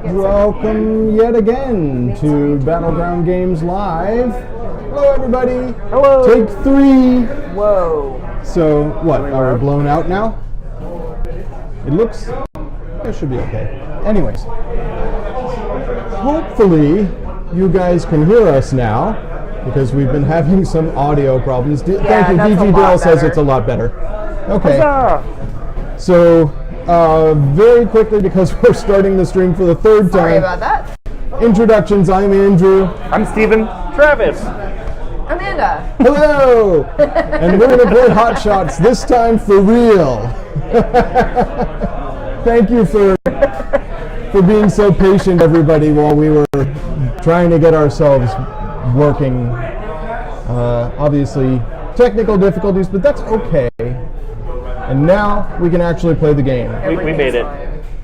Welcome yet again to Battleground Games Live. Hello, everybody. Hello. Take 3. Whoa. So, what? Are we blown out now? It looks... It should be okay. Anyways. Hopefully, you guys can hear us now, because we've been having some audio problems. Thank you. DG Dale says it's a lot better. Okay. Huzzah. So, very quickly, because we're starting the stream for the third time. Sorry about that. Introductions. I'm Andrew. I'm Steven. Travis. Amanda. Hello! And we're going to play Hotshots, this time for real. Thank you for being so patient, everybody, while we were trying to get ourselves working. Obviously, technical difficulties, but that's okay. And now we can actually play the game. We made it.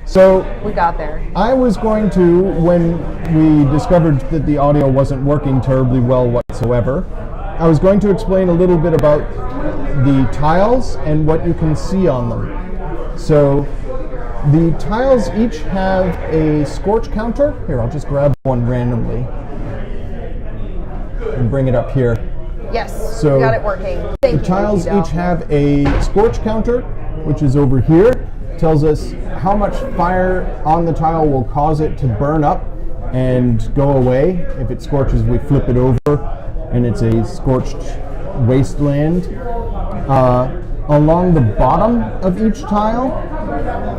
So We got there. I was going to, when we discovered that the audio wasn't working terribly well whatsoever, I was going to explain a little bit about the tiles and what you can see on them. So the tiles each have a scorch counter. Here, I'll just grab one randomly and bring it up here. Yes, So we got it working. Thank you. The tiles Dale. each have a scorch counter, which is over here. Tells us how much fire on the tile will cause it to burn up and go away. If it scorches, we flip it over, and it's a scorched wasteland. Along the bottom of each tile,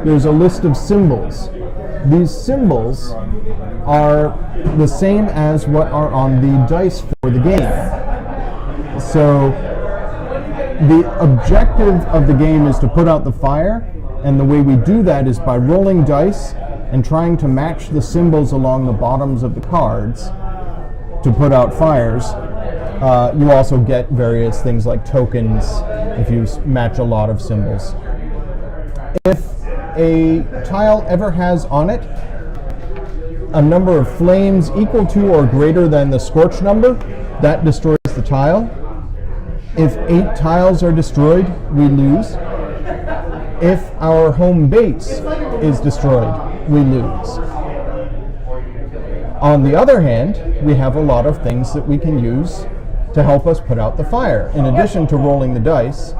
there's a list of symbols. These symbols are the same as what are on the dice for the game. So the objective of the game is to put out the fire, and the way we do that is by rolling dice and trying to match the symbols along the bottoms of the cards to put out fires. You also get various things like tokens if you match a lot of symbols. If a tile ever has on it a number of flames equal to or greater than the scorch number, that destroys the tile. If 8 tiles are destroyed, we lose. If our home base is destroyed, we lose. On the other hand, we have a lot of things that we can use to help us put out the fire, in addition to rolling the dice.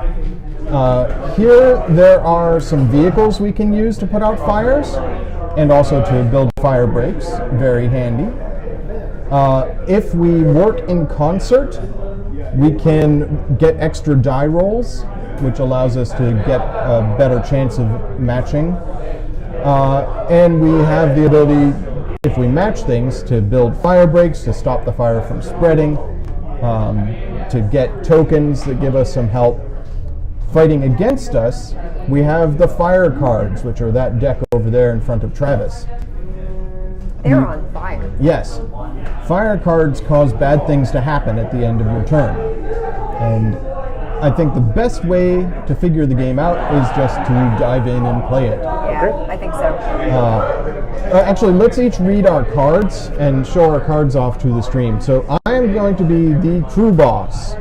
Here there are some vehicles we can use to put out fires, and also to build fire breaks, very handy. If we work in concert, we can get extra die rolls, which allows us to get a better chance of matching. And we have the ability, if we match things, to build fire breaks, to stop the fire from spreading, to get tokens that give us some help. Fighting against us, we have the fire cards, which are that deck over there in front of Travis. They're on fire. Yes. Fire cards cause bad things to happen at the end of your turn. And I think the best way to figure the game out is just to dive in and play it. Yeah, I think so. Actually, let's each read our cards and show our cards off to the stream. So I am going to be the crew boss.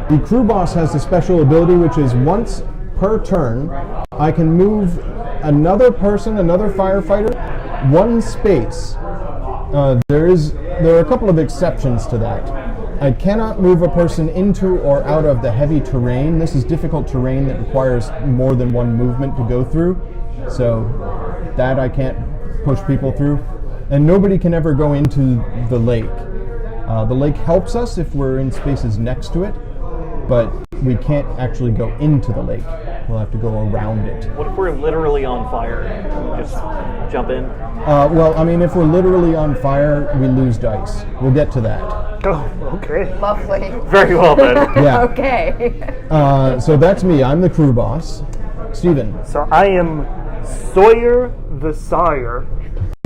The crew boss has a special ability, which is once per turn, I can move another person, another firefighter, 1 space. There are a couple of exceptions to that. I cannot move a person into or out of the heavy terrain. This is difficult terrain that requires more than one movement to go through, so that I can't push people through. And nobody can ever go into the lake. The lake helps us if we're in spaces next to it, but we can't actually go into the lake. We'll have to go around it. What if we're literally on fire? Just jump in? Well, I mean, if we're literally on fire, we lose dice. We'll get to that. Oh, okay. Lovely. Very well then. Yeah. Okay. So that's me. I'm the crew boss. Steven. So I am Sawyer the Sawyer.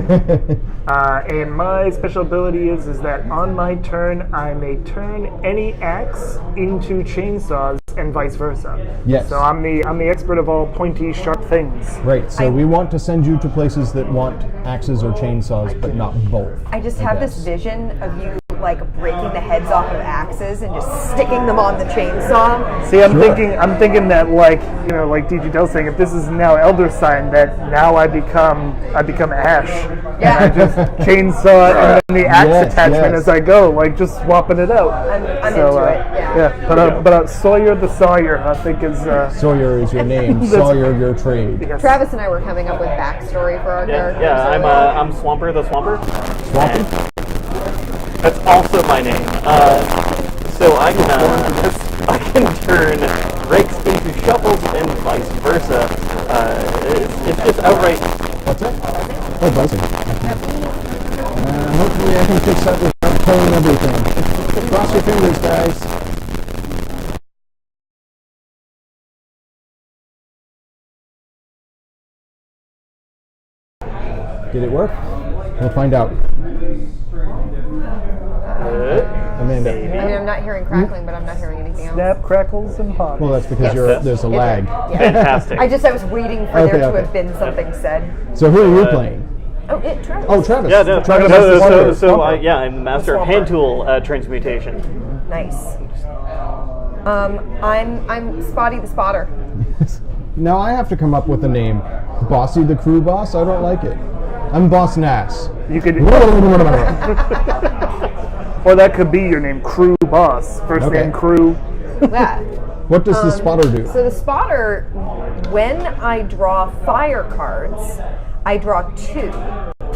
And my special ability is that on my turn, I may turn any axe into chainsaws and vice versa. Yes. So I'm the expert of all pointy, sharp things. Right, so we want to send you to places that want axes or chainsaws, but not both. I just have this vision of you like breaking the heads off of axes and just sticking them on the chainsaw. See, I'm thinking that like DG Dell's saying, if this is now Elder Sign, that now I become Ash. Yeah. And I just chainsaw and then the axe Yes, attachment yes. as I go, like just swapping it out. I'm into it. Yeah. But Sawyer the Sawyer, I think is Sawyer is your name. Sawyer your trade. yes. Travis and I were coming up with backstory for our characters. Yeah, I'm Swamper the Swamper. Swampy? That's also my name. So I can turn rakes into shovels and vice versa. It's just outright. What's that? Oh, bison. Hopefully I can fix that without killing everything. Cross your fingers, guys. Did it work? We'll find out. Amanda. I mean, I'm not hearing crackling, but I'm not hearing anything else. Snap, crackles, and pop. Well, that's because there's a lag. Fantastic. I was waiting for Okay, there to okay. have been something said. So who are you playing? Travis. Oh, Travis. Yeah, no, Travis is the Swamper. I'm the master of hand tool transmutation. Nice. I'm Spotty the Spotter. Now I have to come up with a name. Bossy the Crew Boss? I don't like it. I'm Boss Nass. You could, or that could be your name, Crew Boss. First Okay. name Crew. Yeah. What does the spotter do? So the spotter, when I draw fire cards, I draw 2.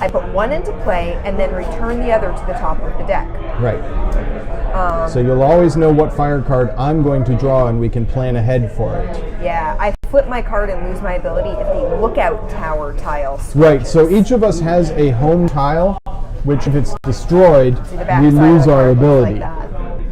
I put 1 into play and then return the other to the top of the deck. Right. So you'll always know what fire card I'm going to draw and we can plan ahead for it. Yeah, I flip my card and lose my ability if the lookout tower tile switches. Right, so each of us has a home tile, which if it's destroyed, See, the back we side lose of the our card looks ability. Like that.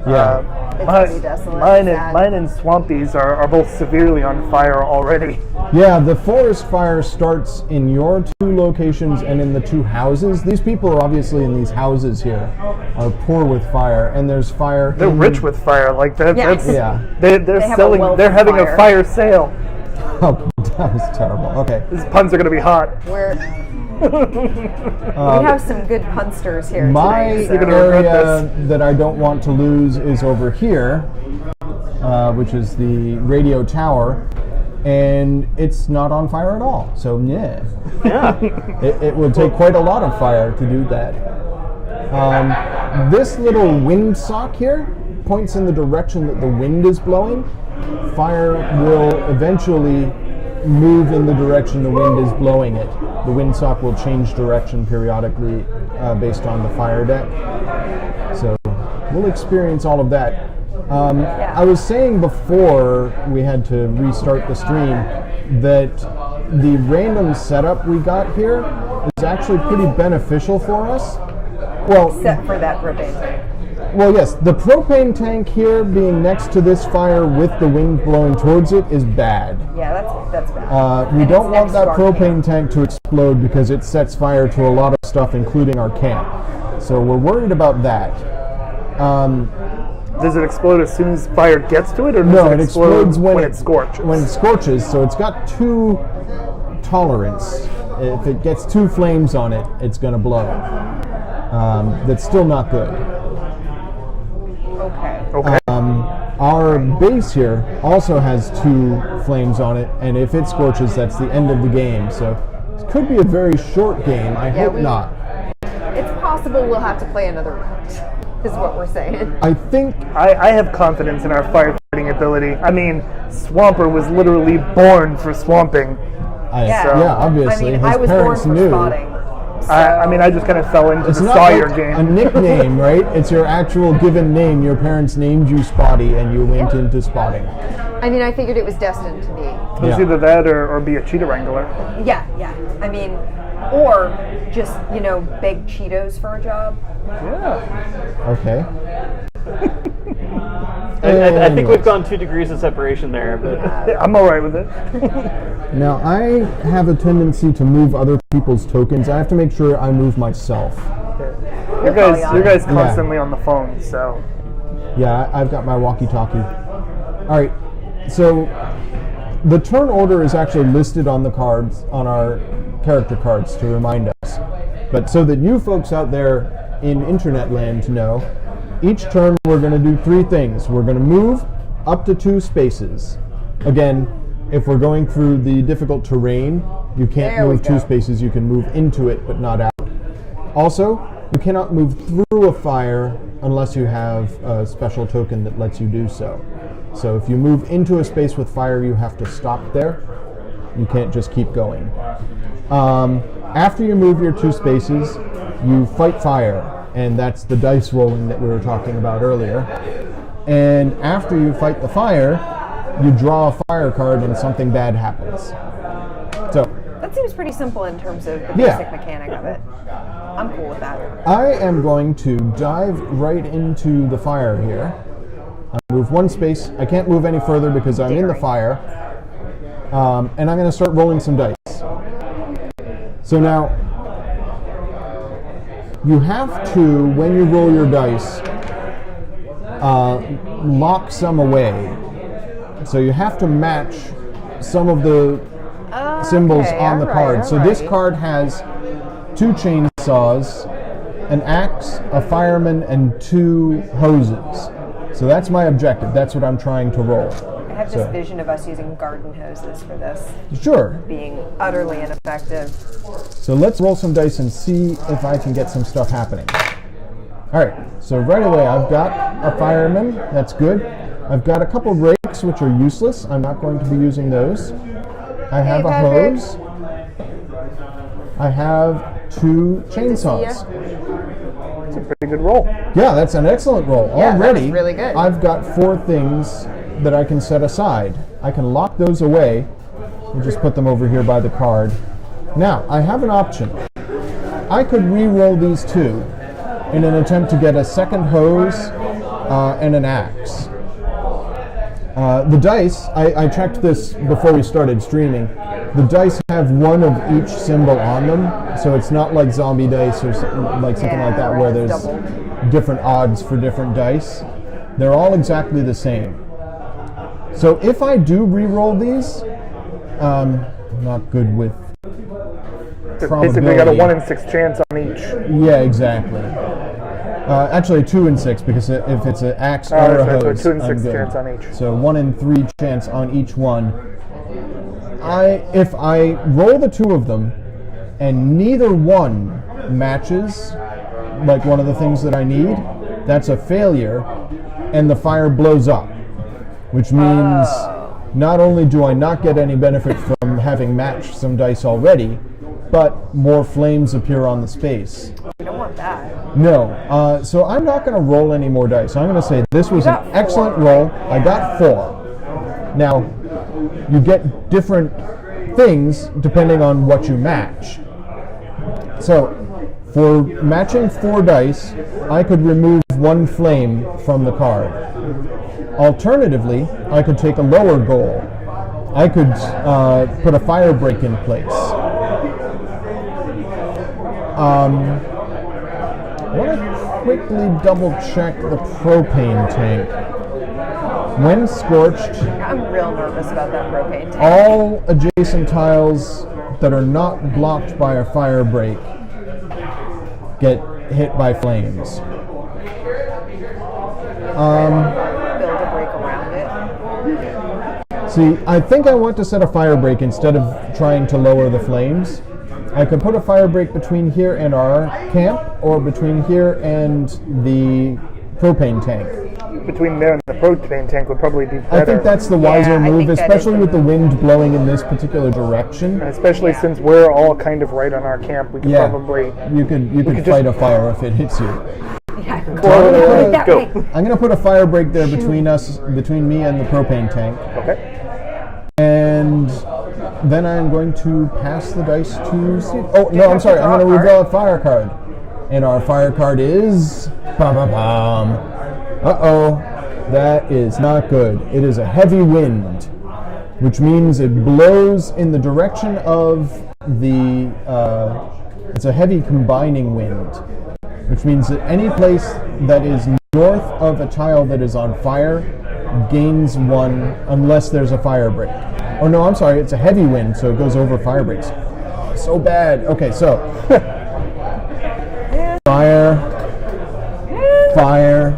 Yeah. It's pretty desolate. Mine and Swampies are both severely on fire already. Yeah, the forest fire starts in your 2 locations and in the 2 houses. These people are obviously in these houses here are poor with fire, and there's fire. They're rich with fire, like that. Yeah. That's, Yeah. They're have a selling. wealth They're of having fire. a fire sale. Oh, that was terrible. Okay. These puns are going to be hot. We have some good punsters here My tonight. You're gonna regret area that I don't want to lose is over here, which is the radio tower, and it's not on fire at all. So yeah, it would take quite a lot of fire to do that. This little wind sock here points in the direction that the wind is blowing. Fire will eventually move in the direction the wind is blowing it. The windsock will change direction periodically based on the fire deck. So we'll experience all of that. I was saying before we had to restart the stream that the random setup we got here is actually pretty beneficial for us. Well, Except for that propane tank. well, yes, the propane tank here being next to this fire with the wind blowing towards it is bad. Yeah, that's bad. We And don't it's want next that to our propane camp. tank to explode because it sets fire to a lot of stuff, including our camp. So we're worried about that. Does it explode as soon as fire gets to it, or does No, it it explode explodes when it scorches? When it scorches, so it's got 2 tolerance. If it gets 2 flames on it, it's going to blow. That's still not good. Okay. Our base here also has 2 flames on it, and if it scorches, that's the end of the game. So it could be a very short game. I hope not. It's possible we'll have to play another round, is what we're saying. I think I have confidence in our firefighting ability. I mean, Swamper was literally born for swamping. yeah, obviously. I mean, his I was born parents for knew. spotting. I mean, I just kind of fell into It's the not Sawyer like game. a nickname, right? It's your actual given name. Your parents named you Spotty, and you went into spotting. I mean, I figured it was destined to be. It was Yeah. either that or be a cheetah wrangler. Yeah. I mean, or just, beg Cheetos for a job. Yeah. Okay. I think we've gone 2 degrees of separation there, but I'm all right with it. Now, I have a tendency to move other people's tokens. I have to make sure I move myself. You guys constantly on the phone, so. Yeah, I've got my walkie-talkie. All right, so the turn order is actually listed on the cards, on our character cards to remind us. But so that you folks out there in internet land know, each turn we're going to do 3 things. We're going to move up to 2 spaces. Again, if we're going through the difficult terrain, you can't There we move 2 go. spaces. You can move into it, but not out. Also, you cannot move through a fire unless you have a special token that lets you do so. So if you move into a space with fire, you have to stop there. You can't just keep going. After you move your 2 spaces, you fight fire, and that's the dice rolling that we were talking about earlier. And after you fight the fire, you draw a fire card and something bad happens. So That seems pretty simple in terms of the Yeah. basic mechanic of it. I'm cool with that. I am going to dive right into the fire here. I move 1 space. I can't move any further because I'm in the fire. And I'm going to start rolling some dice. So now, you have to, when you roll your dice, lock some away. So you have to match some of the symbols on the card. So this card has 2 chainsaws, an axe, a fireman, and 2 hoses. So that's my objective. That's what I'm trying to roll. I have this vision of us using garden hoses for this, Sure. being utterly ineffective. So let's roll some dice and see if I can get some stuff happening. All right. So right away, I've got a fireman. That's good. I've got a couple rakes, which are useless. I'm not going to be using those. I have a Patrick. hose. I have 2 chainsaws. It's a pretty good roll. Yeah, that's an excellent roll. Yeah, that was Already, really good. I've got 4 things that I can set aside. I can lock those away and just put them over here by the card. Now, I have an option. I could re-roll these 2 in an attempt to get a second hose and an axe. The dice, I checked this before we started streaming. The dice have 1 of each symbol on them, so it's not like zombie dice or something like that where it's there's doubled. different odds for different dice. They're all exactly the same. So if I do re-roll these, I'm not good with Basically got a probability. 1 in 6 chance on each. Yeah, exactly. Actually, 2 in 6 because if it's an axe or a so hose, 2 in I'm 6 good. chance on each. So 1 in 3 chance on each one. If I roll the 2 of them and neither one matches like one of the things that I need, that's a failure, and the fire blows up, which means not only do I not get any benefit from having matched some dice already, but more flames appear on the space. We don't want that. No, so I'm not going to roll any more dice. I'm going to say this was an got 4. excellent roll. I got 4. Now, you get different things depending on what you match. So, for matching 4 dice, I could remove 1 flame from the card. Alternatively, I could take a lower goal. I could put a fire break in place. I want to quickly double check the propane tank. When scorched, I'm real nervous about that propane tank. all adjacent tiles that are not blocked by a fire break get hit by flames. Build a break around it. See, I think I want to set a fire break instead of trying to lower the flames. I could put a fire break between here and our camp, or between here and the propane tank. Between there and the propane tank would probably be better. I think that's the wiser Yeah, I move, think that is especially the with the wind blowing in this particular direction. Especially since we're all kind of right on our camp, we could Yeah, probably... you could could fight just- a fire if it hits you. Yeah, Well, that go. way. I'm going to put a fire break there between me and the propane tank, Okay. and then I'm going to pass the dice to Steve. Oh no, I'm sorry. I'm going to reveal a fire card, and our fire card is ba-ba-bum. Uh-oh, that is not good. It is a heavy wind, which means it blows in the direction of the. It's a heavy combining wind, which means that any place that is north of a tile that is on fire gains 1 unless there's a fire break. Oh no, I'm sorry, it's a heavy wind, so it goes over fire breaks. So bad. Okay, so fire, fire,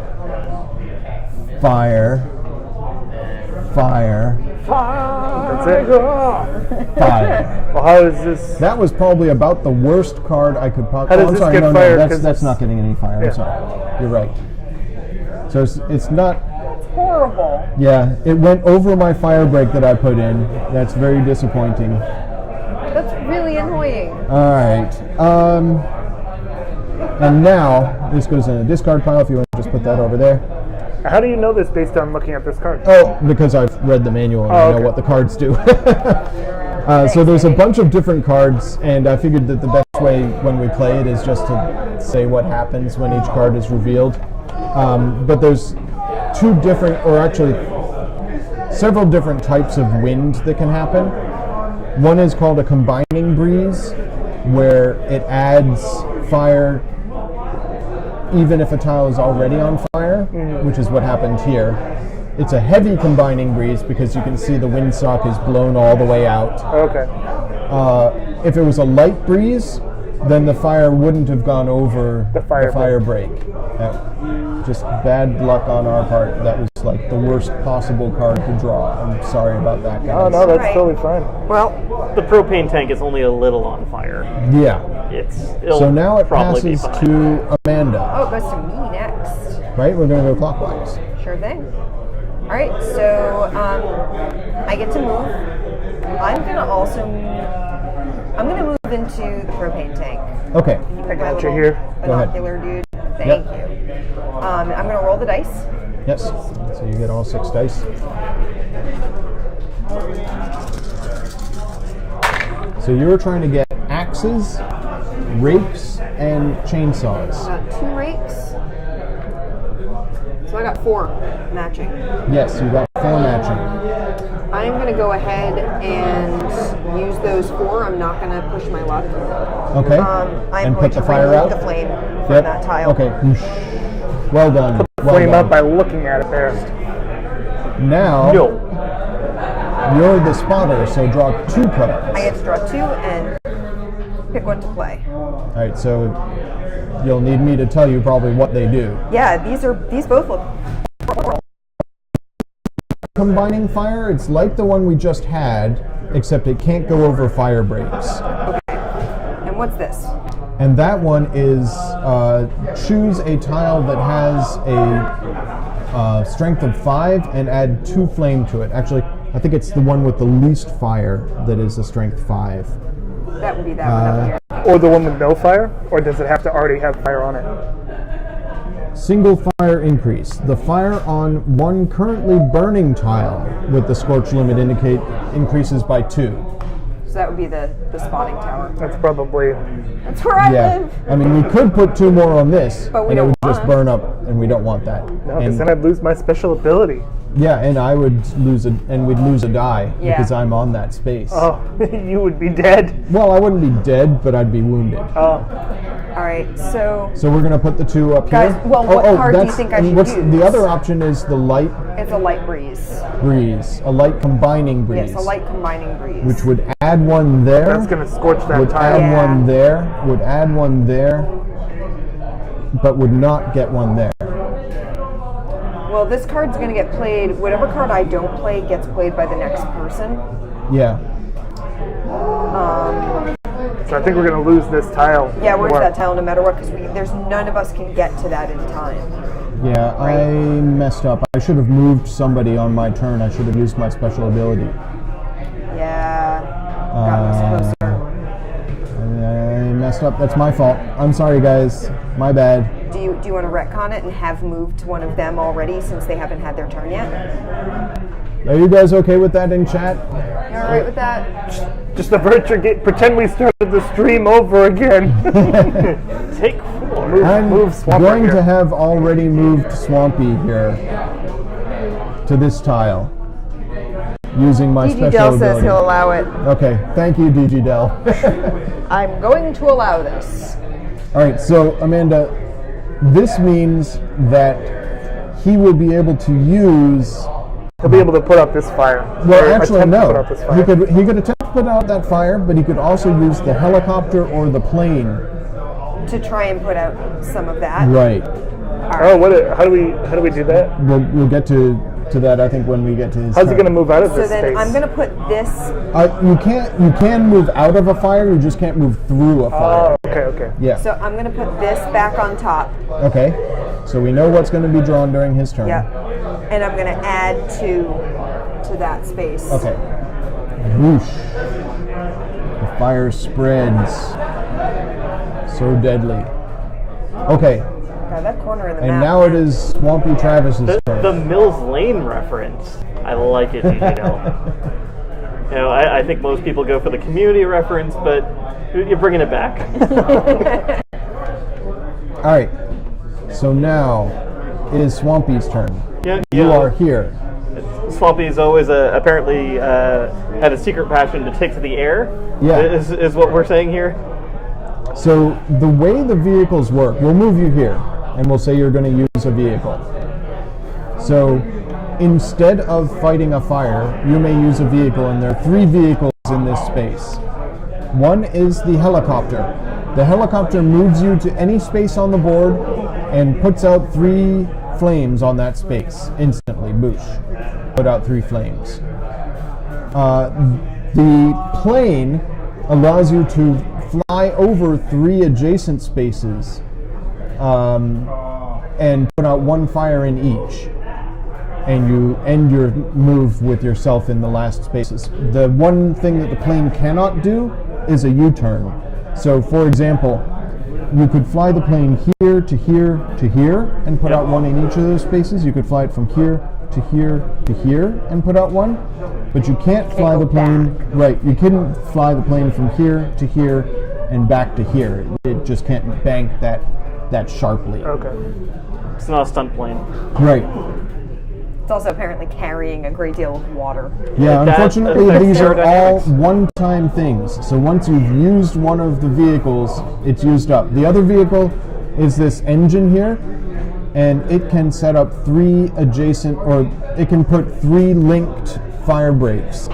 fire, fire, That's it. fire. Well, how is this? That was probably about the worst card I could possibly. How does I'm this sorry, get no, fired? no, 'Cause that's it's- not getting any fire. Yeah. I'm sorry. You're right. So it's not. Horrible. Yeah, it went over my fire break that I put in. That's very disappointing. That's really annoying. All right. And now this goes in a discard pile. If you want to just put that over there. How do you know this based on looking at this card? Oh, because I've read the manual and I know okay. what the cards do. So there's a bunch of different cards, and I figured that the best way when we play it is just to say what happens when each card is revealed. But there's two different, or actually several different types of wind that can happen. One is called a combining breeze, where it adds fire even if a tile is already on fire, which is what happened here. It's a heavy combining breeze because you can see the windsock is blown all the way out. Okay. If it was a light breeze, then the fire wouldn't have gone over The fire break. Just bad luck on our part. That was like the worst possible card to draw. I'm sorry about that, guys. Oh no, that's Right. totally fine. Well, the propane tank is only a little on fire. Yeah. It'll So now it probably be passes fine. to Amanda. Oh, it goes to me next. Right? We're going to go clockwise. Sure thing. All right, so I get to move. I'm gonna move into the propane tank. Okay. I My got you little here. Go ahead. binocular dude. Thank Yep. you. I'm gonna roll the dice. Yes. So you get all 6 dice. So you were trying to get axes, rakes, and chainsaws. Got 2 rakes. So I got 4 matching. Yes, you got 4 matching. I'm going to go ahead and use those 4. I'm not going to push my luck. Okay. I'm And going put the to fire remove out? the flame from Yep. that tile. Okay. Well done. Well Flame done. up by looking at it there. Now No. you're the spotter, so draw 2 I cards. get to draw 2 and pick one to play. All right. So you'll need me to tell you probably what they do. Yeah, these both look. Combining fire, it's like the one we just had, except it can't go over fire breaks. And what's this? And that one is choose a tile that has a strength of 5 and add 2 flame to it. Actually, I think it's the one with the least fire that is a strength 5. That would be that one up here. Or the one with no fire? Or does it have to already have fire on it? Single fire increase. The fire on one currently burning tile with the scorch limit increases by 2. So that would be the spotting tower. That's probably... That's where I Yeah, live. I mean, we could put 2 more on this, But we and it don't would just want. burn up, and we don't want that. No, because And- then I'd lose my special ability. Yeah, and I would lose and we'd lose a die Yeah. because I'm on that space. Oh, you would be dead. Well, I wouldn't be dead, but I'd be wounded. Oh, All right, so So we're gonna put the 2 up Guys, here. well, what card do you think I should use? The other option is the light it's a light breeze. breeze, a light combining breeze, Yes, a light combining breeze. which would add 1 there. that's going to scorch that would tile. add Yeah. 1 there. Would add 1 there, but would not get 1 there. Well, this card's going to get played. Whatever card I don't play gets played by the next person. Yeah. So I think we're going to lose this tile. Yeah, where's Or- that tile no matter what? Because there's none of us can get to that in time. Yeah, I messed up. I should have moved somebody on my turn. I should have used my special ability. Yeah, got us closer. I messed up. That's my fault. I'm sorry, guys. My bad. Do you want to retcon it and have moved one of them already since they haven't had their turn yet? Are you guys okay with that in chat? You all right with that? Just avert your gate. Pretend we started the stream over again. Take 4. I'm Move Swampy going here. to have already moved Swampy here to this tile using my DG special Dell ability. says he'll allow it. Okay, thank you, DG Dell. I'm going to allow this. All right, so Amanda, this means that he will be able to use. He'll be able to put out this fire. Well, Or actually, attempt to no. put out this fire. He could attempt to put out that fire, but he could also use the helicopter or the plane. To try and put out some of that. Right. Oh, how do we do that? We'll get to that, I think, when we get to his How's turn. it going to move out of So this then space? I'm going to put this. You can move out of a fire, you just can't move through a fire. Oh, okay. Yeah. So I'm going to put this back on top. Okay. So we know what's going to be drawn during his turn. Yep. And I'm going to add to that space. Okay. Whoosh. The fire spreads. So deadly. Okay. God, that corner of the And map. now it is Swampy Travis's turn. The Mills Lane reference. I like it, You know, I think most people go for the community reference, but you're bringing it back. All right. So now it is Swampy's turn. Yeah, You are here. Swampy's always apparently had a secret passion to take to the air. Yeah. Is what we're saying here. So the way the vehicles work, we'll move you here, and we'll say you're going to use a vehicle. So instead of fighting a fire, you may use a vehicle, and there are 3 vehicles in this space. One is the helicopter. The helicopter moves you to any space on the board and puts out 3 flames on that space instantly. Boosh. Put out 3 flames. The plane allows you to fly over 3 adjacent spaces and put out 1 fire in each. And you end your move with yourself in the last spaces. The one thing that the plane cannot do is a U-turn. So, for example, you could fly the plane here to here to here and put out 1 in each of those spaces. You could fly it from here to here to here and put out 1. But you can't fly the plane, right, you couldn't fly the plane from here to here and back to here. It just can't bank that sharply. Okay. It's not a stunt plane. Right. It's also apparently carrying a great deal of water. Yeah, That unfortunately affects these are all aerodynamics. one-time things. So once you've used one of the vehicles, it's used up. The other vehicle is this engine here, and it can set up 3 adjacent, or it can put 3 linked fire breaks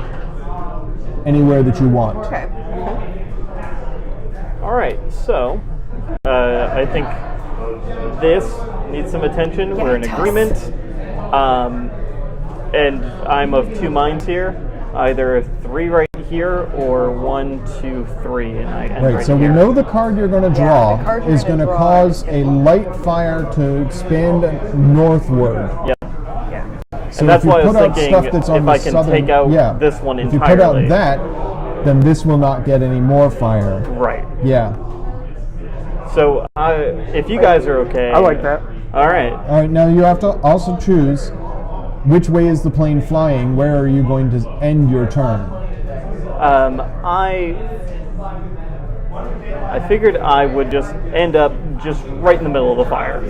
anywhere that you want. Okay. All right, so I think this needs some attention. Yeah, We're in it does. agreement. And I'm of 2 minds here. Either 3 right here or 1, 2, 3. And I end Right, so we here. know the card you're going to draw the card you're is gonna going to draw cause is a gonna- light fire to expand northward. Yep. Yeah. So And that's if you why I was put out thinking stuff that's on if the I can southern, take out yeah, this one if you put out entirely. that, then this will not get any more fire. Right. Yeah. So if you guys are okay. I like that. All right. All right, now you have to also choose which way is the plane flying. Where are you going to end your turn? I figured I would just end up just right in the middle of the fire.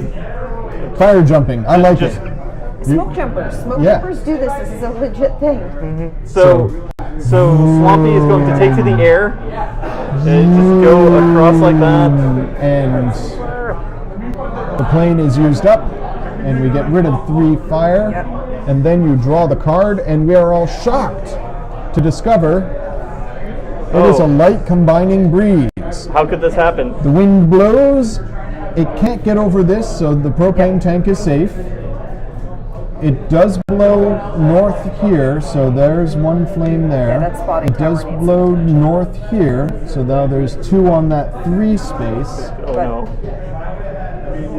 Fire jumping. I like Just- it. Smoke jumpers. Smoke Yeah. jumpers do this. This is a legit thing. So Swampy is going to take to the air. Just go across like that. And the plane is used up, and we get rid of 3 fire. Yep. And then you draw the card, and we are all shocked to discover it is a light combining breeze. How could this happen? The wind blows. It can't get over this, so the propane tank is safe. It does blow north here, so there's 1 flame there. Yeah, that spotting it does tower needs blow north here, so now there's 2 on that 3 space, Oh no.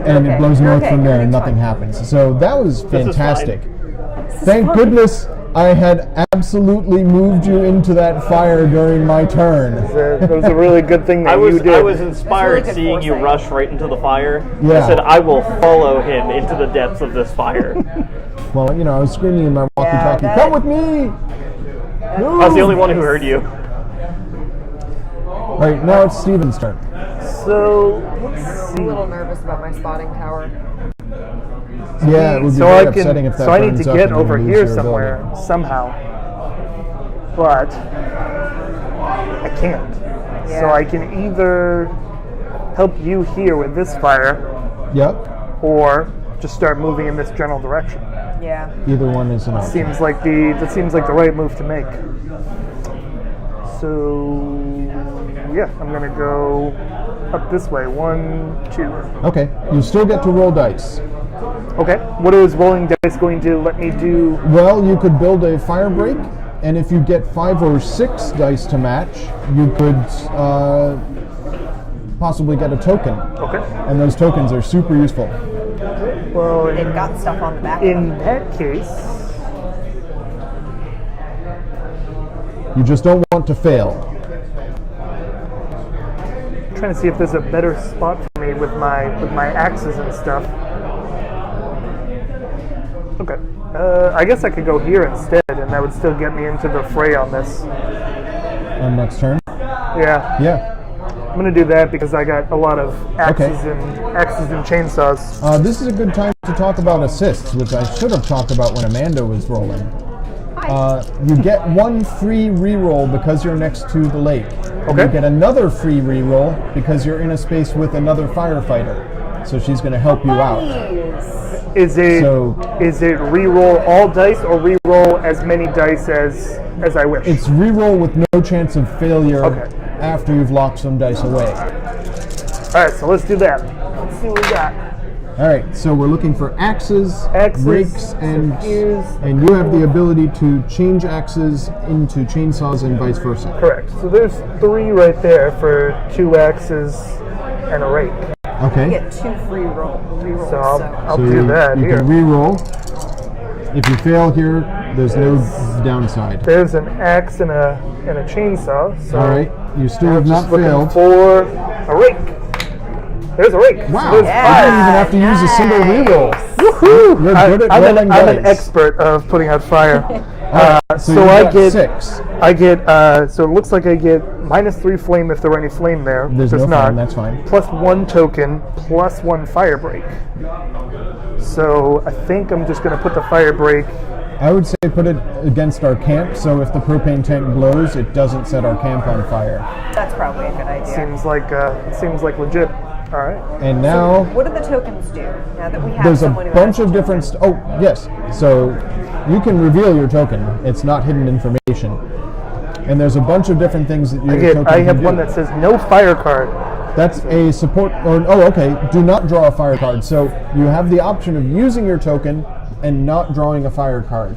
and okay. it blows You're north okay. from there, and Everything's nothing fine. happens. So that was This is fantastic. This is Thank fun. goodness I had absolutely moved you into that fire during my turn. That was a really good thing that I was you did. I was inspired good seeing you foresight. rush right into the fire. Yeah. I said I will follow him into the depths of this fire. Well, you know, I was screaming in my walkie-talkie, that- "Come with me!" I was the only one who heard you. All right, now it's Steven's turn. So let's I'm see. a little nervous about my spotting tower. Yeah, it would be So very I upsetting if can. that So I need burns to up get and you over lose here your somewhere ability. somehow, but I can't. So Yeah. I can either help you here with this fire, Yep, or just start moving in this general direction. Yeah. either one is an option. Seems like the right move to make. So yeah, I'm gonna go up this way. 1, 2. Okay, you still get to roll dice. Okay. What is rolling dice going to let me do? Well, you could build a fire break, and if you get 5 or 6 dice to match, you could possibly get a token. Okay. And those tokens are super useful. Well, They've got stuff on the back. in that case, You just don't want to fail. I'm trying to see if there's a better spot for me with my axes and stuff. Okay. I guess I could go here instead, and that would still get me into the fray on this. On next turn? Yeah. Yeah. I'm gonna do that because I got a lot of axes and chainsaws. This is a good time to talk about assists, which I should have talked about when Amanda was rolling. You get 1 free reroll because you're next to the lake. Okay. You get another free reroll because you're in a space with another firefighter. So she's going to help you out. Is it reroll all dice or reroll as many dice as I wish? It's reroll with no chance of failure Okay. after you've locked some dice away. All right, so let's do that. Let's see what we got. All right, so we're looking for axes, rakes, and spears, you have the ability to change axes into chainsaws and vice versa. Correct. So there's 3 right there for 2 axes and a rake. Okay. You get 2 free rerolls. So I'll So do that you here. can re-roll. If you fail here, there's no downside. There's an axe and a chainsaw. So All right, you still I'm have just not looking failed. for a rake. There's a rake. Wow, So there's I 5. didn't even have to use a single reroll. Woohoo! You're good at I'm rolling an dice. expert of putting out fire. So so you I got get 6. I get so it looks like I get -3 flame if there were any flame there. There's no not. flame, that's fine. Plus 1 token, plus 1 fire break. So I think I'm just going to put the fire break. I would say put it against our camp, so if the propane tank blows, it doesn't set our camp on fire. That's probably a good idea. Seems like legit. All right. And now What do the tokens do? Now that we have there's a someone who bunch has of different. Oh yes, so you can reveal your token. It's not hidden information. And there's a bunch of different things that your token I have can one do. that says no fire card. That's a support, okay, do not draw a fire card. So you have the option of using your token and not drawing a fire card.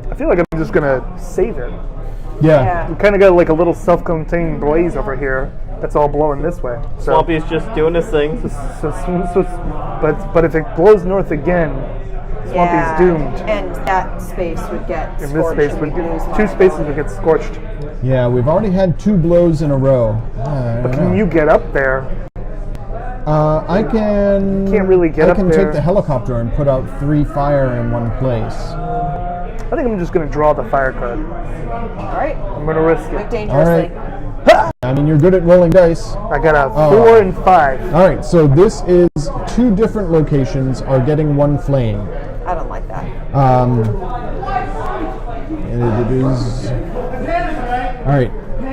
I feel like I'm just going to save it. Yeah. We kind of got like a little self-contained blaze over here that's all blowing this way. So, Swampy's just doing his thing. but if it blows north again, Swampy's doomed. And that space would get In this scorched space, and would we'd lose 2 one. spaces would get scorched. Yeah, we've already had 2 blows in a row. I don't Can know. you get up there? I can. Can't really get I up can there. take the helicopter and put out 3 fire in one place. I think I'm just going to draw the fire card. All right. I'm going to risk Live it. dangerously. I mean, you're good at rolling dice. I got a 4 and 5. All right, so this is 2 different locations are getting 1 flame. I don't like that. And it is. All right,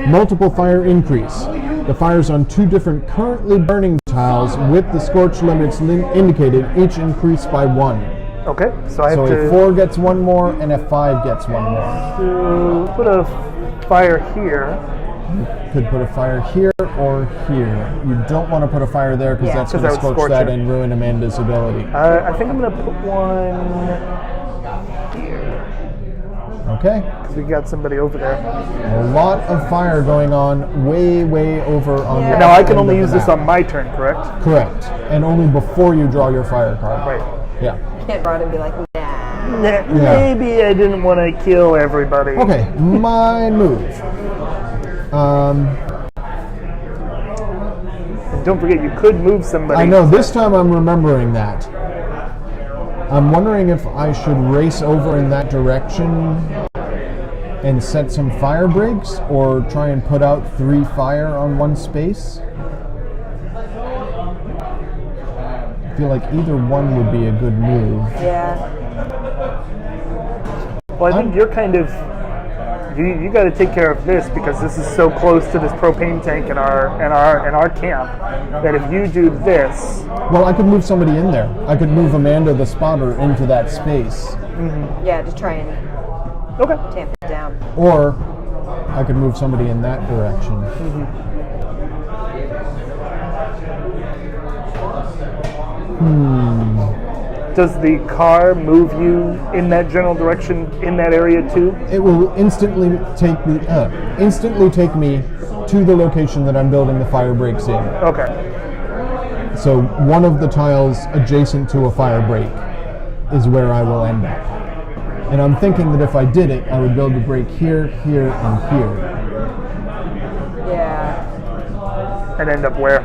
multiple fire increase. The fires on 2 different currently burning tiles with the scorch limits indicated, each increase by 1. Okay, so I So have a to 4 gets 1 more, and a 5 gets 1 more. put a fire here. Could put a fire here or here. You don't want to put a fire there because Yeah. that's 'Cause going to that would scorch scorch that it. and ruin Amanda's ability. I think I'm going to put one here. Okay. Because we got somebody over there. A lot of fire going on way over on Yeah. the Now I can end only of use the this map. on my turn, correct? Correct. And only before you draw your fire card. Right. Yeah. Can't run and be like, nah. Maybe I didn't want to kill everybody. Okay, my move. And don't forget, you could move somebody. I know, this time I'm remembering that. I'm wondering if I should race over in that direction and set some fire breaks, or try and put out 3 fire on 1 space. I feel like either one would be a good move. Yeah. Well, I think you're kind of... You got to take care of this because this is so close to this propane tank in our camp that if you do this, Well, I could move somebody in there. I could move Amanda the spotter into that space. Yeah, to try and okay, tamp it down. Or I could move somebody in that direction. Does the car move you in that general direction in that area too? It will instantly take me to the location that I'm building the fire breaks in. Okay. So one of the tiles adjacent to a fire break is where I will end up. And I'm thinking that if I did it, I would build a break here, here, and here. Yeah. And end up where?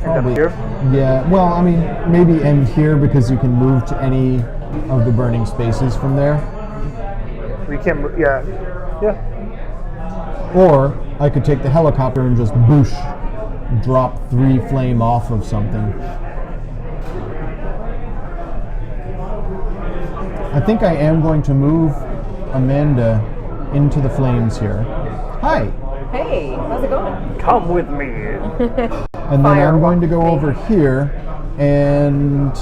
Probably here? Yeah. Well, I mean, maybe end here because you can move to any of the burning spaces from there. We can't. Yeah. Yeah. Or I could take the helicopter and just boosh, drop 3 flame off of something. I think I am going to move Amanda into the flames here. Hi. Hey, how's it going? Come with me. And then I'm going to go over here and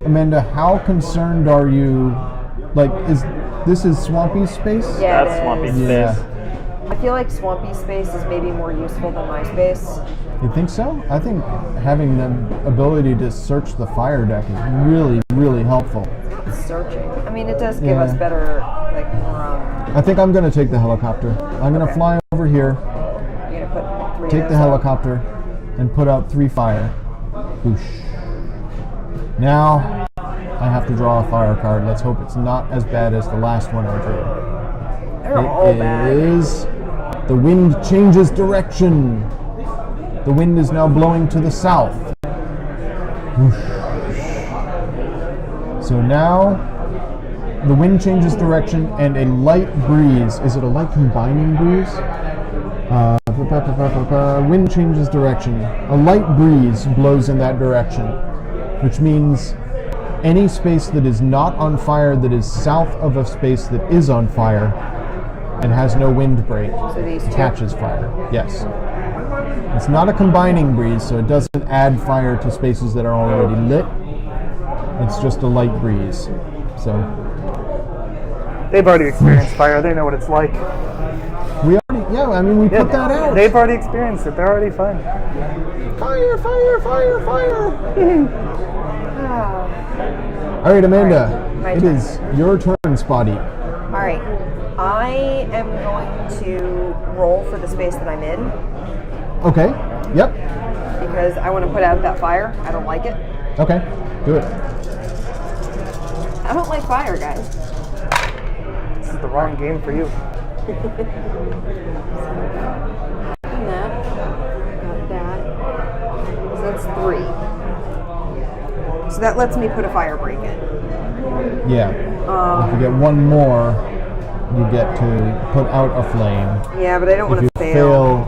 Amanda, how concerned are you? Like, this is swampy space? Yeah, That's it swampy is. space. Yeah. I feel like swampy space is maybe more useful than my space. You think so? I think having the ability to search the fire deck is really, really helpful. Searching. I mean, it does give us Yeah. better, like, more. I think I'm going to take the helicopter. I'm going to fly over here, You're gonna put 3 take of the those helicopter, and put out 3 fire. Whoosh. Now, I have to draw a fire card. Let's hope it's not as bad as the last one I drew. They're all bad. It is. The wind changes direction. The wind is now blowing to the south. Whoosh. So now, the wind changes direction and a light breeze. Is it a light combining breeze? Wind changes direction. A light breeze blows in that direction, which means any space that is not on fire that is south of a space that is on fire and has no wind break So these 2. catches fire. Yes. It's not a combining breeze, so it doesn't add fire to spaces that are already lit. It's just a light breeze. So They've already experienced fire. They know what it's like. we put that out. They've already experienced it. They're already fine. Fire, fire, fire, fire. Ah. All right, Amanda, My it turn. is your turn, Spotty. All right. I am going to roll for the space that I'm in Okay. Yep. because I want to put out that fire. I don't like it. Okay. Do it. I don't like fire, guys. This is the wrong game for you. Got that. So that's 3. So that lets me put a fire break in. Yeah. If you get one more, you get to put out a flame. Yeah, but I don't If want you to fail.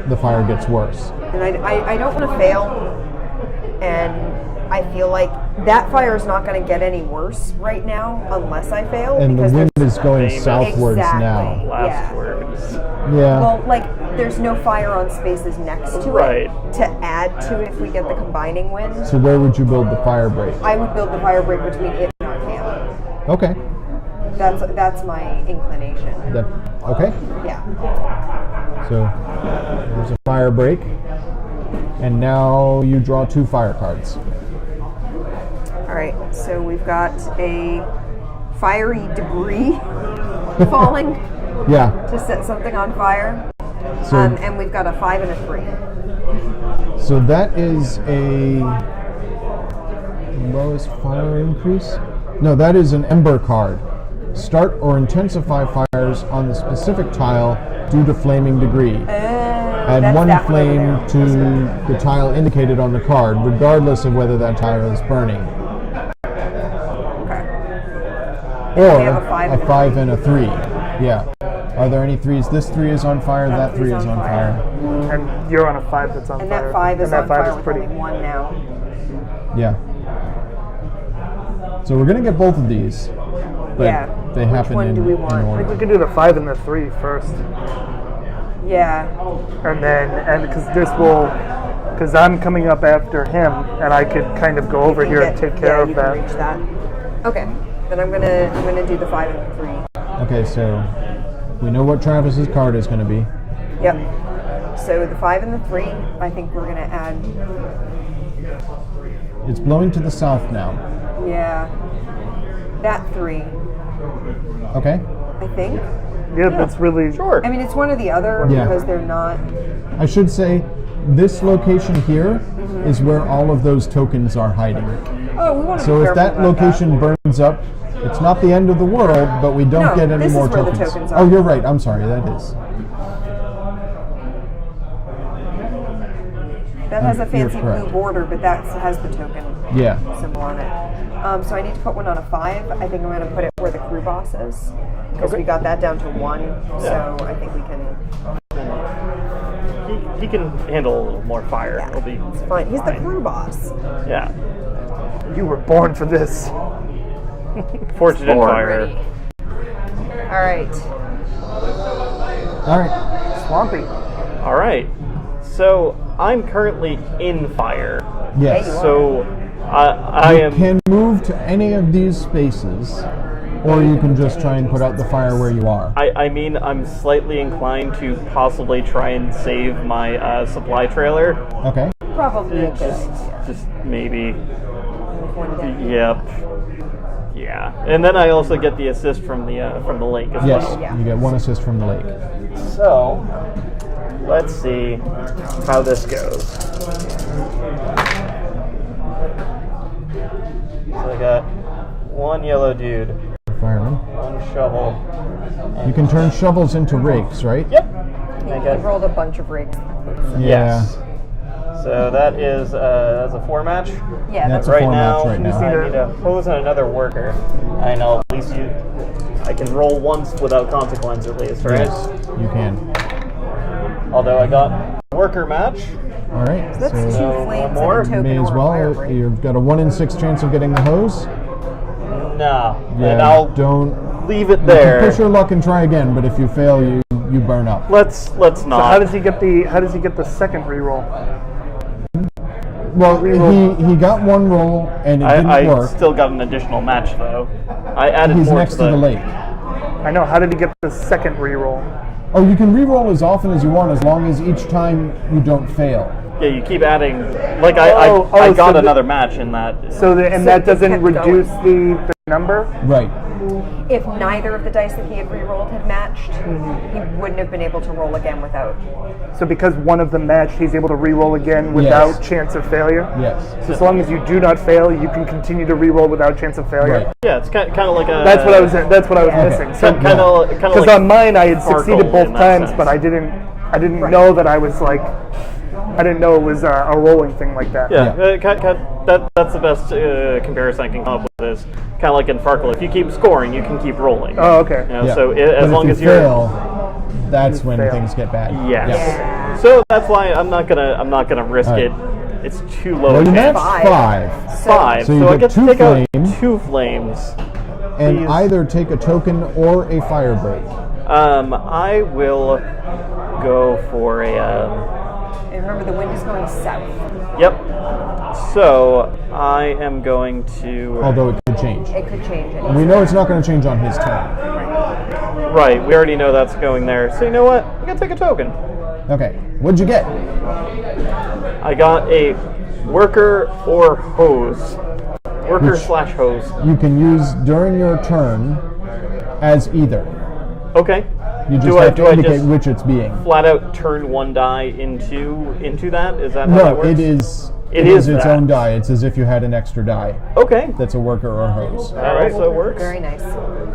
the fire gets worse. And I don't want to fail. And I feel like that fire is not going to get any worse right now unless I fail. And the because wind there's- is going Famous. southwards Exactly. now. Last Yeah. words. Yeah. Well, like, there's no fire on spaces next to Right. it to add to if we get the combining wind. So where would you build the fire break? I would build the fire break between it and our camp. Okay. That's my inclination. Okay. Yeah. So there's a fire break, and now you draw 2 fire cards. All right. So we've got a fiery debris falling Yeah. to set something on fire, So and we've got a 5 and a 3. so that is a lowest fire increase. No, that is an ember card. Start or intensify fires on the specific tile due to flaming degree. Add That's 1 that one over flame there. to the tile indicated on the card, regardless of whether that tile is burning. Okay. Or We have a 5 and a 5 and a 3. Yeah. Are there any 3s? This 3 is on fire, that 3 is on fire. And you're on a 5 that's on And fire. that 5 is and on that 5 fire is with pretty. only 1 now. Yeah. So we're going to get both of these. But Yeah. they Which happen one in, do we in want? I order. think we could do the 5 and the 3 first. Yeah. And because because I'm coming up after him, and I could kind of go over here and take care of you that. Can reach that. Okay. Then I'm gonna do the 5 and the 3. Okay, so we know what Travis's card is going to be. Yep. So the 5 and the 3, I think we're going to add. It's blowing to the south now. Yeah. That 3, Okay. I think. Yep, it's really Sure. I mean, it's one or the other Yeah. because they're not. I should say this location here is where all of those tokens are hiding. Oh, we want to So be if careful that about location burns up, it's not the end of the world, but we don't No, get any this more is where the tokens. tokens are. Oh, you're right. I'm sorry. That is. That has a You're fancy correct. blue border, but that has the token Yeah. symbol on it. So I need to put one on a 5. I think I'm going to put it where the crew boss is because we got that down to 1. So I think we can. He can handle a little more fire. Yeah, It'll be it's fine. He's the crew boss. Yeah. you were born for this. Fortunate fire. Ready. All right. All right. Swampy. All right. So I'm currently in fire. Yes. Hey, you are. So I You am. can move to any of these spaces, or you can just try and put out the fire where you are. I mean, I'm slightly inclined to possibly try and save my supply trailer. Okay. Probably a good idea. Just maybe. With one down. Yep. Yeah. And then I also get the assist from the lake as Yes. well. Yeah. You get 1 assist from the lake. So let's see how this goes. So I got 1 yellow dude, Fireman. 1 shovel. You can turn shovels into rakes, right? Yep. I I got rolled a bunch of rigs. yes. So that is that's a 4 match. Yeah, That's that's a Right 4 now, match right now. I need a hose and another worker. I know at least I can roll once without consequence at least, right? Yes, you can. Although I got a worker match. All right. That's so 2 one flames more. and a token may as or a fire well. break. You've got a 1 in 6 chance of getting the hose. No. Yeah. And I'll don't leave it push there. your luck and try again. But if you fail, you burn up. Let's So not. how does he get the second reroll? Well, he got 1 roll and it didn't I work. still got an additional match though. I added He's more next to the lake. I know. How did he get the second reroll? Oh, you can re-roll as often as you want, as long as each time you don't fail. Yeah, you keep adding. Like Oh, I so got the- another match in that. So and So that it doesn't kept reduce the number. Right. If neither of the dice that he had re-rolled had matched, he wouldn't have been able to roll again without. So because one of them matched, he's able to re-roll again without Yes. chance of failure. Yes. So as long as you do not fail, you can continue to re-roll without chance of failure. Right. Yeah, it's kind of like a. That's what I was Okay. missing. So, Kind of because like on mine I had Farkle succeeded both in that times, sense. but I didn't Right. know that I was like, I didn't know it was a rolling thing like that. Yeah, Yeah. that's the best comparison I can come up with. Is kind of like in Farkle. If you keep scoring, you can keep rolling. Oh, okay. You know, Yeah. so But as if long you as you're. fail, that's when fail. things get bad. Yes. Yeah. So that's why I'm not gonna risk All right. it. It's too low. Well, a you chance. matched 5. 5, Five. So you I get get to 2 take flames. out 2 flames. and Please. either take a token or a fire break. I will go for a. And remember, the wind is going south. Yep. So I am going to. Although it could change. It could change it. We know it's not going to change on his turn. Right. We already know that's going there. So you know what? I'm gonna take a token. Okay. What'd you get? I got a worker or hose. Worker Which- slash hose. You can use during your turn as either. Okay. You just Do I have to indicate just which it's being. flat out turn 1 die into that? Is that how that No, works? it is. It is is its that. own die. It's as if you had an extra die. Okay. That's a worker or hose. That also works. Very nice.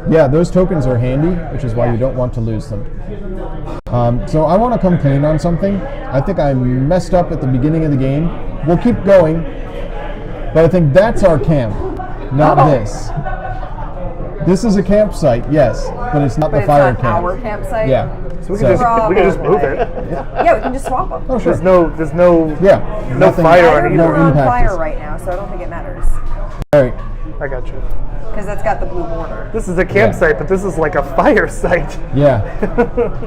Yeah, those tokens are handy, which is why you don't want to lose them. So I want to come clean on something. I think I messed up at the beginning of the game. We'll keep going, but I think that's our camp, not this. This is a campsite, yes, but it's not But the it's fire not camp. our campsite. Yeah. So we can just move it. Yeah, we can just swap them. Oh, sure. There's no Yeah. no nothing- fire on Neither of either. them are on impact fire is- right now, so I don't think it matters. All right. I got you. Because that's got the blue border. This is a campsite, but this is like a fire site. Yeah.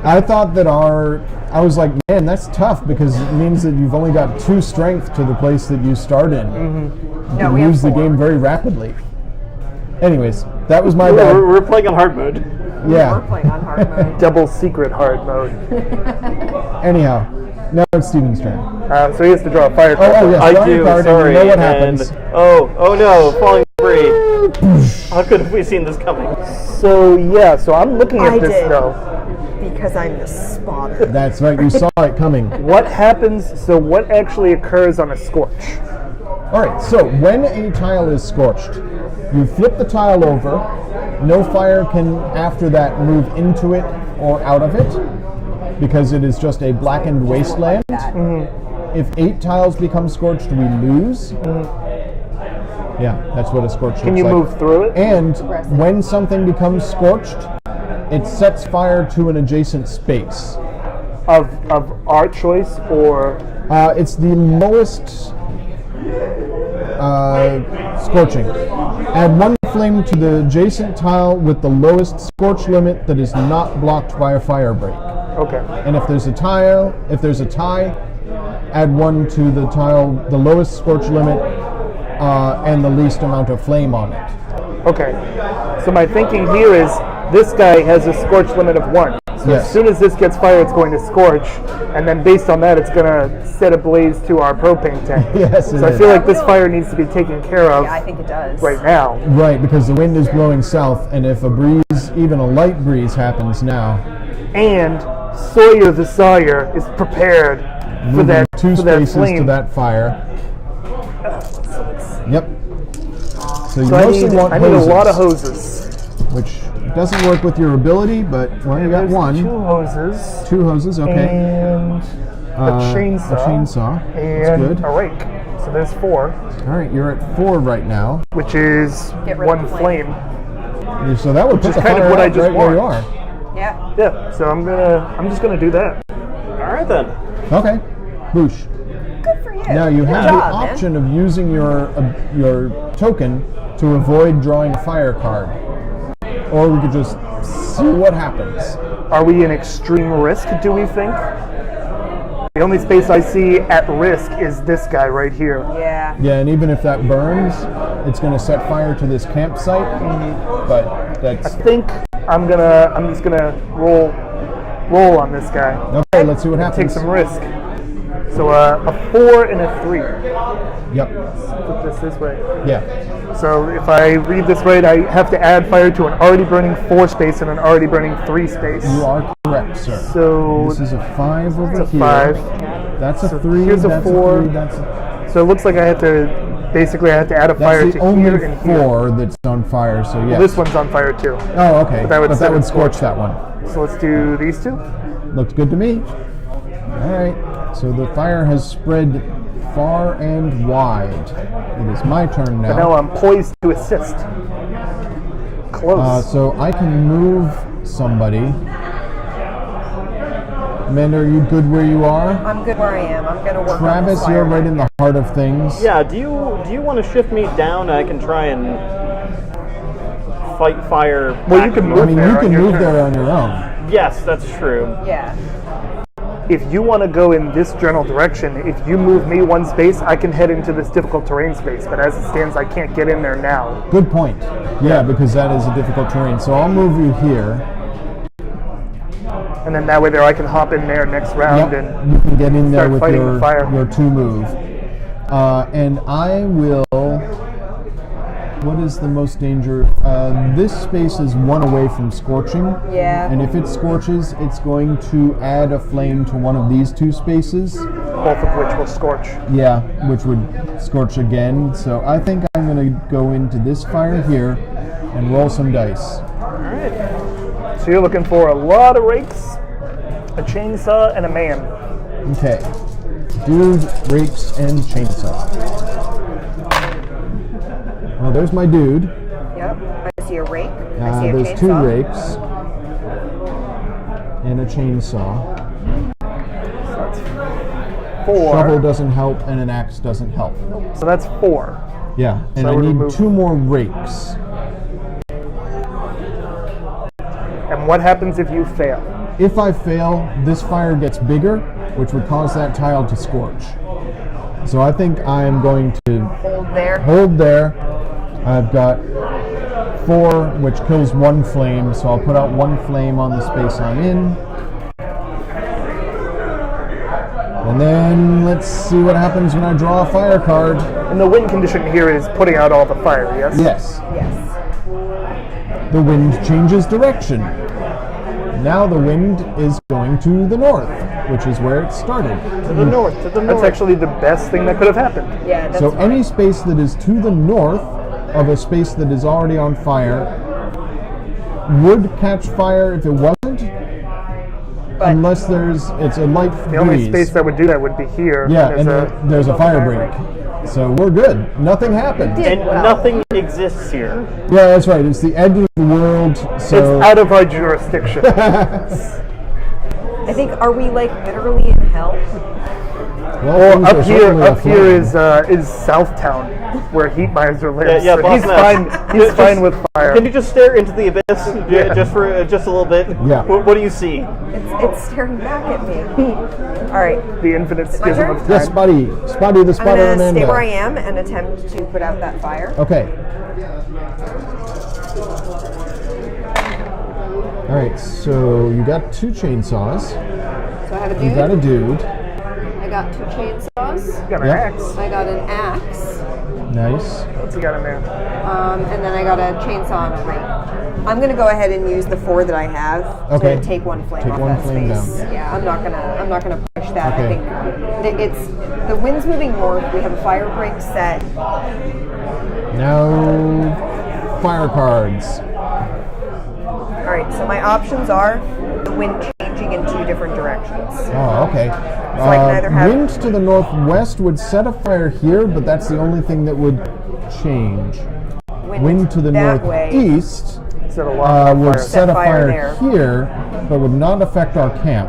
I thought that I was like, man, that's tough because it means that you've only got 2 strength to the place that you start in. You No, can we have lose the 4. game very rapidly. Anyways, that was my We're, bad. we're playing on hard mode. We're Yeah. playing on hard mode. Double secret hard mode. Anyhow, Now it's Steven's turn. So he has to draw a fire card. Oh yes, I draw your do, card sorry. and you know what and- happens. Oh no, falling debris. How could have we seen this coming? So I'm looking at I this did. though. Because I'm the spotter. That's right, you saw it coming. What happens? So what actually occurs on a scorch? All right, so when a tile is scorched, you flip the tile over. No fire can, after that, move into it or out of it, because it is just a blackened wasteland. If 8 tiles become scorched, we lose. Yeah, that's what a scorch looks like. Can you move through it? And when something becomes scorched, it sets fire to an adjacent space. Of our choice, or It's the lowest scorching. Add 1 flame to the adjacent tile with the lowest scorch limit that is not blocked by a fire break. okay. And if there's a tie, add 1 to the tile, the lowest scorch limit, and the least amount of flame on it. Okay. So my thinking here is this guy has a scorch limit of 1. So Yes. as soon as this gets fired, it's going to scorch, and then based on that, it's going to set ablaze to our propane tank. Yes, it So I is. feel like this fire needs to be taken care of Yeah, I think it does. right now. Right, because the wind is blowing south, and if a breeze, even a light breeze, happens now, And Sawyer the Sawyer is prepared for moving that 2 for that spaces flame. to that fire. Yep. So you So mostly want I need a hoses, lot of hoses. which doesn't work with your ability, but well, you got There's 1. 2 hoses. 2 hoses, okay. And a chainsaw. A chainsaw. That's And good. a rake. So there's 4, All right, you're at 4 right now. which is Get rid of 1 the flame. So that would put is the kind of fire what I out just right where you want. are. Yeah. Yeah, so I'm just gonna do that. All right then. Okay, Boosh. Good for you. Now you Good have job, the man. option of using your token to avoid drawing a fire card, or we could just see what happens. Are we in extreme risk, do we think? The only space I see at risk is this guy right here. Yeah. Yeah, and even if that burns, it's going to set fire to this campsite. But I that's think I'm just gonna roll on this guy. okay. Let's see what Take happens. some risk. So a 4 and a 3. Yep. Put this way. Yeah. So if I read this right, I have to add fire to an already burning 4 space and an already burning 3 space. You are correct, sir. So This is a 5 over it's a here. 5. That's a 3. here's a that's 4. A 3. That's a, So it looks like I have to basically add a fire that's the to only here and here. 4 that's on fire. So yes. This one's on fire too. Oh, okay. that would set it scorch that one. So let's do these 2. Looks good to me. All right. So the fire has spread far and wide. It is my turn now. Now I'm poised to assist. Close. So I can move somebody. Amanda, are you good where you are? I'm good where I am. I'm gonna work Travis, on the you're fire. right in the heart of things. Yeah. Do you want to shift me down? I can try and fight fire. Well, back you can and move I mean, there you on can your move turn. there on your own. Yes, that's true. Yeah. If you want to go in this general direction, if you move me 1 space, I can head into this difficult terrain space. But as it stands, I can't get in there now. Good point. Yeah, because that is a difficult terrain. So I'll move you here. And then that way there I can hop in there next round Yep, and you can get in there start with fighting the fire. your 2 move. And I will. What is the most danger? This space is 1 away from scorching. Yeah. And if it scorches, it's going to add a flame to one of these 2 spaces. both of which will scorch. Yeah, which would scorch again. So I think I'm going to go into this fire here and roll some dice. All right. So you're looking for a lot of rakes, a chainsaw, and a man. Okay. Dude, rakes, and chainsaw. Well, there's my dude. Yep. I see a rake. I see a There's chainsaw. 2 rakes and a chainsaw. So that's 4. Shovel doesn't help, and an axe doesn't help. So that's 4. Yeah, and So I I would need remove- 2 more rakes. And what happens if you fail? If I fail, this fire gets bigger, which would cause that tile to scorch. So I think I am going to Hold there. hold there. I've got 4, which kills 1 flame, so I'll put out 1 flame on the space I'm in. And then let's see what happens when I draw a fire card. And the win condition here is putting out all the fire, yes? Yes. Yes. The wind changes direction. Now the wind is going to the north, which is where it started. To the north, to the north. That's actually the best thing that could have happened. Yeah, that's So fine. any space that is to the north of a space that is already on fire would catch fire if it wasn't, But- unless it's a light breeze. The only space that would do that would be here. Yeah, and there's a fire break. So we're good. Nothing happened. Did And well. nothing exists here. Yeah, that's right. It's the edge of the world. So It's out of our jurisdiction. I think, are we like literally in hell? well, things are Up certainly here aflame. is Southtown, where Heat Miser lives. Yeah, so Boss he's Nash. fine. He's Just- fine with fire. Can you just stare into the abyss just for just a little bit? Yeah. What do you see? It's staring back at me. All right. The infinite my schism turn? of time. Yes, Spotty the I'm spotter gonna Amanda. stay where I am and attempt to put out that fire. Okay. All right, so you got 2 chainsaws. So I have a You dude. got a dude. I got 2 chainsaws. You got an Yeah. axe. I got an axe. Nice. What's he got in there? And then I got a chainsaw and a rake. I'm gonna go ahead and use the 4 that I have Okay. to take 1 flame Take off one that flame space. down. Yeah, I'm not gonna push that. Okay. I think it's the wind's moving north. We have a fire break set. Now, fire cards. All right, so my options are the wind changing in 2 different directions. Oh, okay. I can either have- Wind to the northwest would set a fire here, but that's the only thing that would change. Wind to the that way. northeast Set a lot of would fire. set a fire fire there. here, but would not affect our camp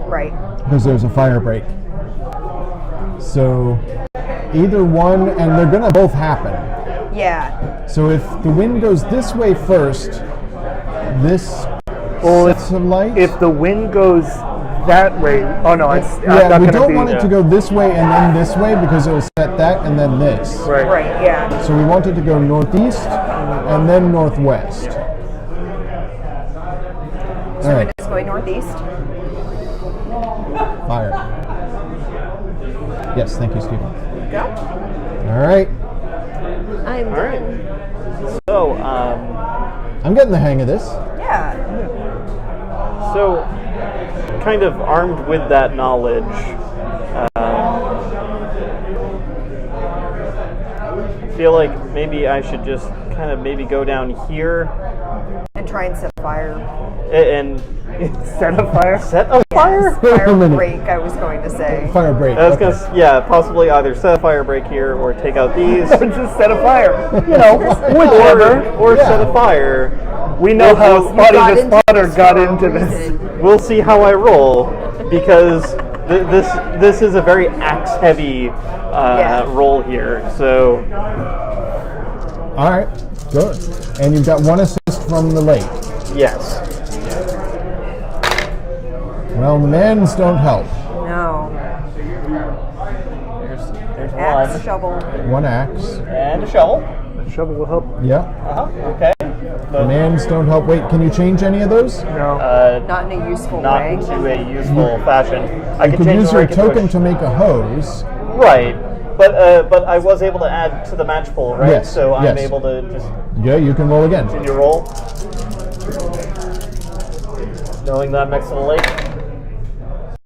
Right. because there's a fire break. So either one, and they're going to both happen. Yeah. So if the wind goes this way first, this sets a light. If the wind goes that way, oh no, it's I'm yeah, not we gonna don't be, want it to go this way and then this way because it will set that and then this. right. Right. Yeah. So we want it to go northeast and then northwest. All right, It's going northeast. fire. Yes, thank you, Stephen. Go. All right, I'm All right. So, I'm getting the hang of this. Yeah. so kind of armed with that knowledge, I feel like maybe I should just kind of maybe go down here And try and set fire. and Set a fire. set a fire. Wait a Fire minute. break, I was going to say. Fire break. I was okay. gonna, possibly either set a fire break here or take out these, Just set a fire. You know, whichever. or Yeah. set a fire. We know how You Spotty got the into Spotter this got for a into this. reason. We'll see how I roll because this is a very axe heavy Yeah. roll here. So All right, good. And you've got 1 assist from the lake. yes, Well, the mans don't help. No. there's Axe, one shovel. 1 axe. and a shovel. The shovel will help. Yeah. Okay. The mans don't help. Wait, can you change any of those? No. Not in a useful Not way. into a useful fashion. I You could could change use the your rake into a token to make a hose. right, but I was able to add to the match pool, right? Yes, So I'm yes. able to just Yeah, you can roll again. continue roll, knowing that I'm next to the lake.